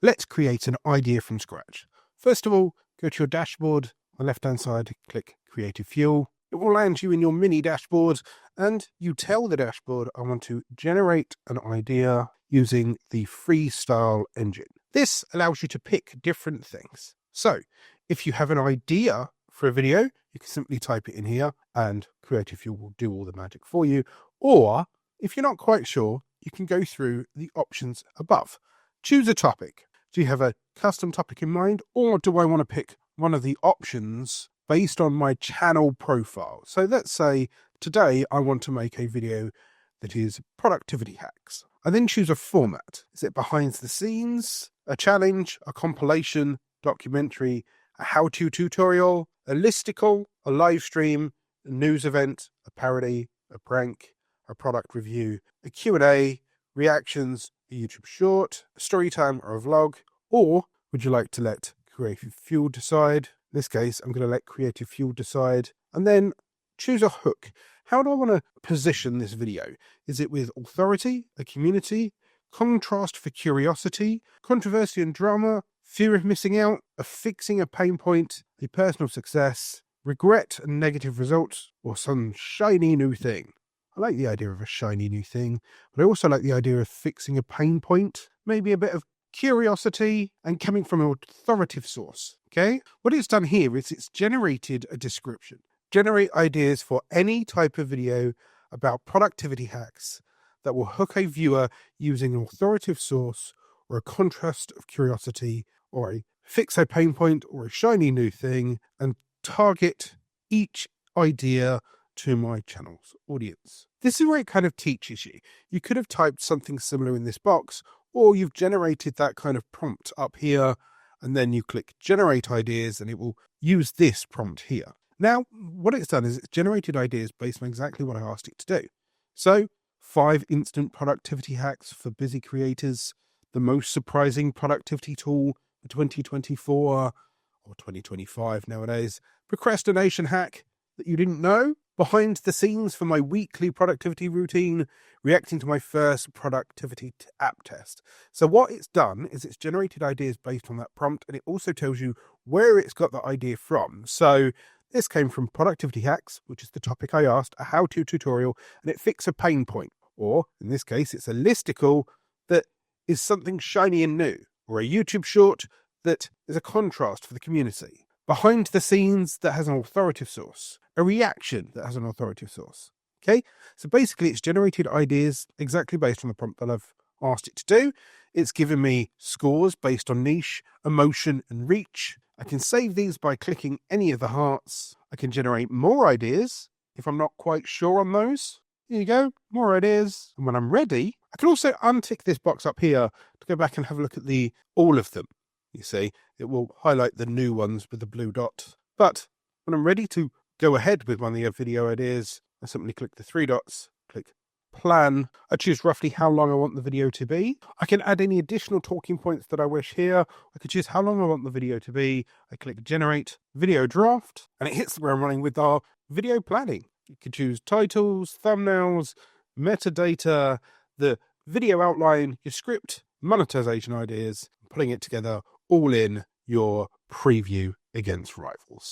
Let's create an idea from scratch. First of all, go to your dashboard. On the left-hand side, click CreativeFuel. It will land you in your mini dashboard, and you tell the dashboard, I want to generate an idea using the freestyle engine. This allows you to pick different things. So if you have an idea for a video, you can simply type it in here and CreativeFuel will do all the magic for you. Or if you're not quite sure, you can go through the options above. Choose a topic. Do you have a custom topic in mind, or do I want to pick one of the options based on my channel profile? So let's say today I want to make a video that is productivity hacks. I then choose a format. Is it behind the scenes, a challenge, a compilation, documentary, a how-to tutorial, a listicle, a live stream, a news event, a parody, a prank, a product review, a Q&A, reactions, a YouTube short, a story time or a vlog? Or would you like to let CreativeFuel decide? In this case, I'm going to let CreativeFuel decide, and then choose a hook. How do I want to position this video? Is it with authority, a community, contrast for curiosity, controversy and drama, fear of missing out, a fixing a pain point, a personal success, regret and negative results, or some shiny new thing? I like the idea of a shiny new thing, but I also like the idea of fixing a pain point, maybe a bit of curiosity, and coming from an authoritative source. Okay, what it's done here is it's generated a description. Generate ideas for any type of video about productivity hacks that will hook a viewer using an authoritative source, or a contrast of curiosity, or a fix a pain point, or a shiny new thing, and target each idea to my channel's audience. This is where it kind of teaches you. You could have typed something similar in this box, or you've generated that kind of prompt up here, and then you click generate ideas and it will use this prompt here. Now, what it's done is it's generated ideas based on exactly what I asked it to do. So 5 instant productivity hacks for busy creators, the most surprising productivity tool for 2024 or 2025 nowadays, procrastination hack that you didn't know, behind the scenes for my weekly productivity routine, reacting to my first productivity app test. So what it's done is it's generated ideas based on that prompt, and it also tells you where it's got the idea from. So this came from productivity hacks, which is the topic I asked, a how-to tutorial, and it fixed a pain point. Or in this case, it's a listicle that is something shiny and new, or a YouTube short that is a contrast for the community. Behind the scenes that has an authoritative source, a reaction that has an authoritative source. Okay, so basically it's generated ideas exactly based on the prompt that I've asked it to do. It's given me scores based on niche, emotion, and reach. I can save these by clicking any of the hearts. I can generate more ideas if I'm not quite sure on those. Here you go, more ideas. And when I'm ready, I can also untick this box up here to go back and have a look at all of them. You see, it will highlight the new ones with the blue dot. But when I'm ready to go ahead with one of the video ideas, I simply click the 3 dots, click plan. I choose roughly how long I want the video to be. I can add any additional talking points that I wish here. I could choose how long I want the video to be. I click generate video draft, and it hits the ground running with our video planning. You could choose titles, thumbnails, metadata, the video outline, your script, monetization ideas, putting it together all in your preview against rivals.